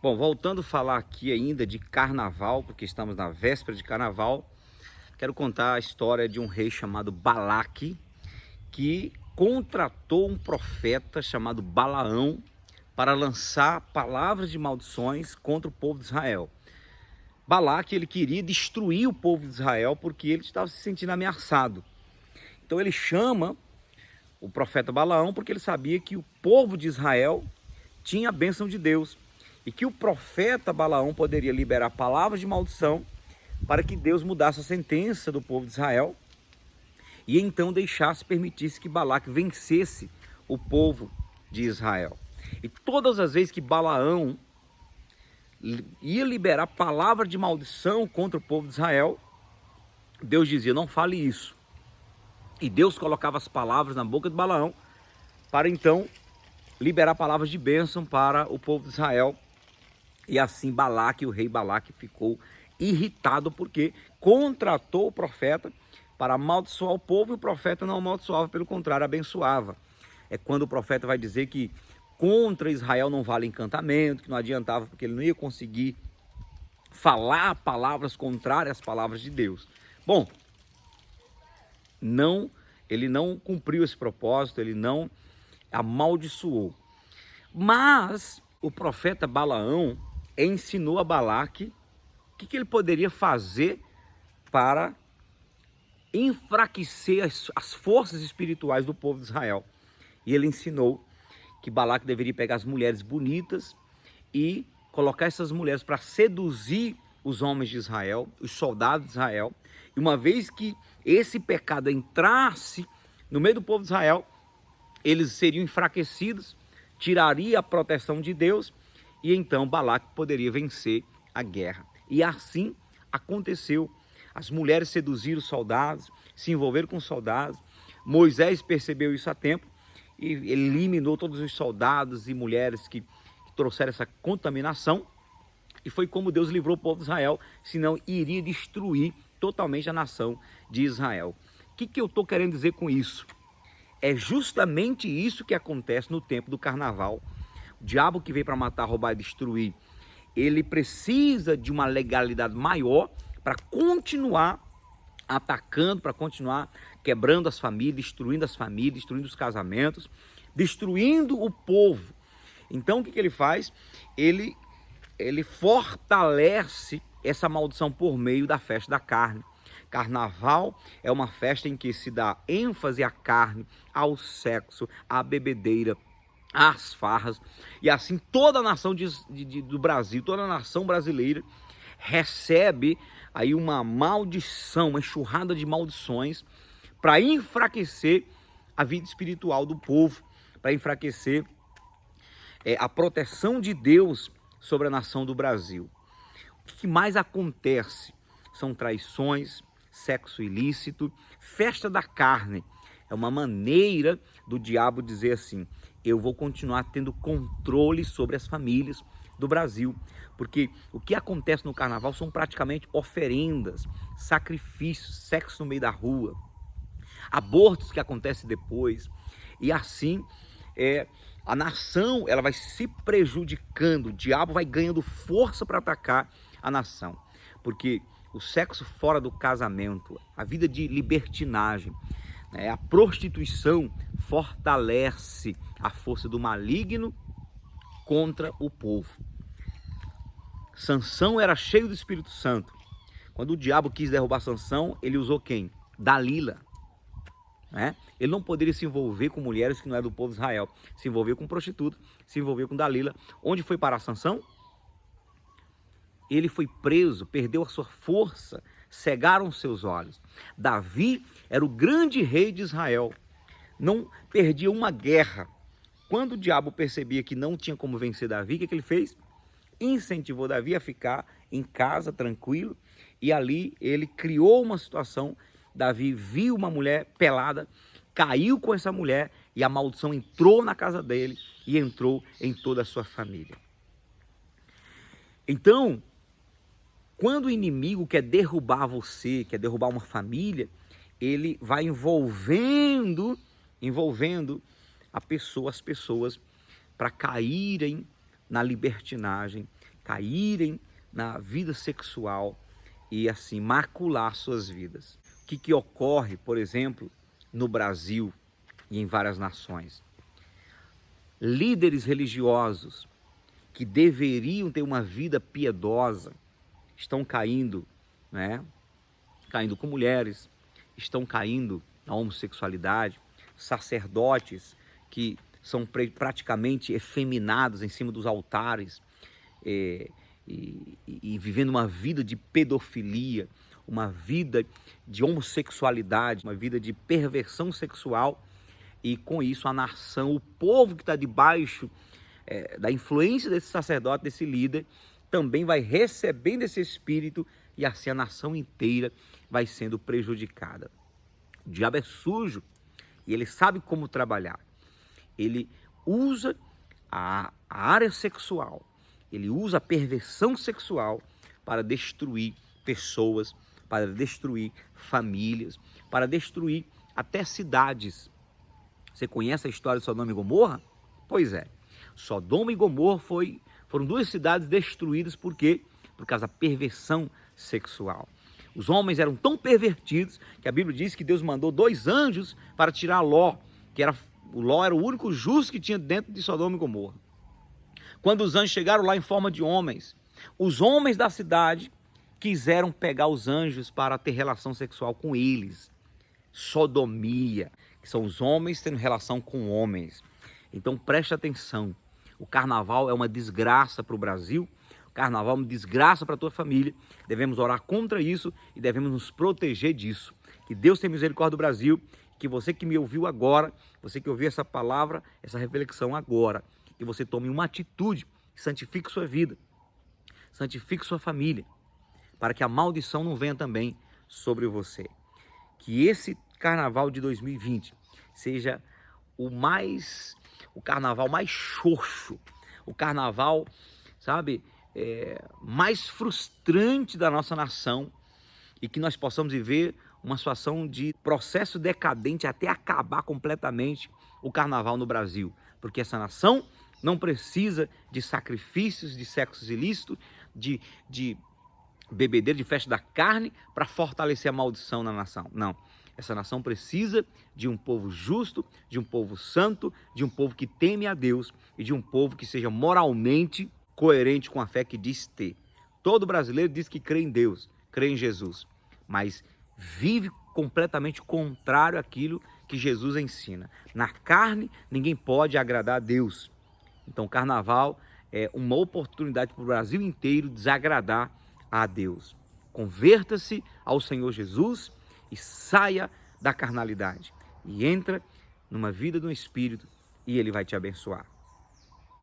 Bom, voltando a falar aqui ainda de carnaval, porque estamos na véspera de carnaval, quero contar a história de um rei chamado Balaque, que contratou um profeta chamado Balaão para lançar palavras de maldições contra o povo de Israel. Balaque, ele queria destruir o povo de Israel porque ele estava se sentindo ameaçado. Então ele chama o profeta Balaão porque ele sabia que o povo de Israel tinha a bênção de Deus e que o profeta Balaão poderia liberar palavras de maldição para que Deus mudasse a sentença do povo de Israel e então permitisse que Balaque vencesse o povo de Israel. E todas as vezes que Balaão ia liberar palavra de maldição contra o povo de Israel, Deus dizia: não fale isso. E Deus colocava as palavras na boca de Balaão para então liberar palavras de bênção para o povo de Israel. E assim Balaque, o rei Balaque, ficou irritado porque contratou o profeta para amaldiçoar o povo e o profeta não amaldiçoava, pelo contrário, abençoava. É quando o profeta vai dizer que contra Israel não vale encantamento, que não adiantava porque ele não ia conseguir falar palavras contrárias às palavras de Deus. Bom, ele não cumpriu esse propósito, ele não amaldiçoou. Mas o profeta Balaão ensinou a Balaque o que ele poderia fazer para enfraquecer as forças espirituais do povo de Israel. E ele ensinou que Balaque deveria pegar as mulheres bonitas e colocar essas mulheres para seduzir os homens de Israel, os soldados de Israel. E uma vez que esse pecado entrasse no meio do povo de Israel, eles seriam enfraquecidos, tiraria a proteção de Deus e então Balaque poderia vencer a guerra. E assim aconteceu. As mulheres seduziram os soldados, se envolveram com os soldados. Moisés percebeu isso a tempo e eliminou todos os soldados e mulheres que trouxeram essa contaminação. E foi como Deus livrou o povo de Israel, senão iria destruir totalmente a nação de Israel. O que eu estou querendo dizer com isso? É justamente isso que acontece no tempo do carnaval. O diabo que veio para matar, roubar e destruir, ele precisa de uma legalidade maior para continuar atacando, para continuar quebrando as famílias, destruindo os casamentos, destruindo o povo. Então o que ele faz? Ele fortalece essa maldição por meio da festa da carne. Carnaval é uma festa em que se dá ênfase à carne, ao sexo, à bebedeira, às farras. E assim toda a nação do Brasil, toda a nação brasileira recebe aí uma maldição, uma enxurrada de maldições para enfraquecer a vida espiritual do povo, para enfraquecer a proteção de Deus sobre a nação do Brasil. O que mais acontece? São traições, sexo ilícito, festa da carne. É uma maneira do diabo dizer assim: eu vou continuar tendo controle sobre as famílias do Brasil. Porque o que acontece no carnaval são praticamente oferendas, sacrifícios, sexo no meio da rua, abortos que acontecem depois. E assim a nação ela vai se prejudicando, o diabo vai ganhando força para atacar a nação. Porque o sexo fora do casamento, a vida de libertinagem, a prostituição fortalece a força do maligno contra o povo. Sansão era cheio do Espírito Santo. Quando o diabo quis derrubar Sansão, ele usou quem? Dalila. Ele não poderia se envolver com mulheres que não eram do povo de Israel. Se envolveu com prostituta, se envolveu com Dalila. Onde foi parar Sansão? Ele foi preso, perdeu a sua força, cegaram seus olhos. Davi era o grande rei de Israel, não perdia uma guerra. Quando o diabo percebia que não tinha como vencer Davi, o que ele fez? Incentivou Davi a ficar em casa tranquilo e ali ele criou uma situação. Davi viu uma mulher pelada, caiu com essa mulher e a maldição entrou na casa dele e entrou em toda a sua família. Então, quando o inimigo quer derrubar você, quer derrubar uma família, ele vai envolvendo as pessoas para caírem na libertinagem, caírem na vida sexual e assim macular suas vidas. O que ocorre, por exemplo, no Brasil e em várias nações? Líderes religiosos que deveriam ter uma vida piedosa estão caindo, né? Caindo com mulheres, estão caindo na homossexualidade, sacerdotes que são praticamente efeminados em cima dos altares e vivendo uma vida de pedofilia, uma vida de homossexualidade, uma vida de perversão sexual, e com isso a nação, o povo que está debaixo da influência desse sacerdote, desse líder, também vai recebendo esse espírito, e assim a nação inteira vai sendo prejudicada. O diabo é sujo e ele sabe como trabalhar. Ele usa a área sexual, ele usa a perversão sexual para destruir pessoas, para destruir famílias, para destruir até cidades. Você conhece a história de Sodoma e Gomorra? Pois é, Sodoma e Gomorra foram duas cidades destruídas. Por quê? Por causa da perversão sexual. Os homens eram tão pervertidos que a Bíblia diz que Deus mandou 2 anjos para tirar Ló, o Ló era o único justo que tinha dentro de Sodoma e Gomorra. Quando os anjos chegaram lá em forma de homens, os homens da cidade quiseram pegar os anjos para ter relação sexual com eles. Sodomia, que são os homens tendo relação com homens. Então preste atenção, o carnaval é uma desgraça para o Brasil, o carnaval é uma desgraça para a tua família, devemos orar contra isso e devemos nos proteger disso. Que Deus tenha misericórdia do Brasil, que você que me ouviu agora, você que ouviu essa palavra, essa reflexão agora, que você tome uma atitude, santifique sua vida, santifique sua família, para que a maldição não venha também sobre você. Que esse carnaval de 2020 seja o carnaval mais xoxo, o carnaval, sabe, mais frustrante da nossa nação, e que nós possamos viver uma situação de processo decadente até acabar completamente o carnaval no Brasil, porque essa nação não precisa de sacrifícios, de sexo ilícito, de bebedeira, de festa da carne para fortalecer a maldição na nação. Não, essa nação precisa de um povo justo, de um povo santo, de um povo que teme a Deus e de um povo que seja moralmente coerente com a fé que diz ter. Todo brasileiro diz que crê em Deus, crê em Jesus, mas vive completamente contrário àquilo que Jesus ensina. Na carne, ninguém pode agradar a Deus. Então, o carnaval é uma oportunidade para o Brasil inteiro desagradar a Deus. Converta-se ao Senhor Jesus e saia da carnalidade. E entra numa vida do Espírito e Ele vai te abençoar.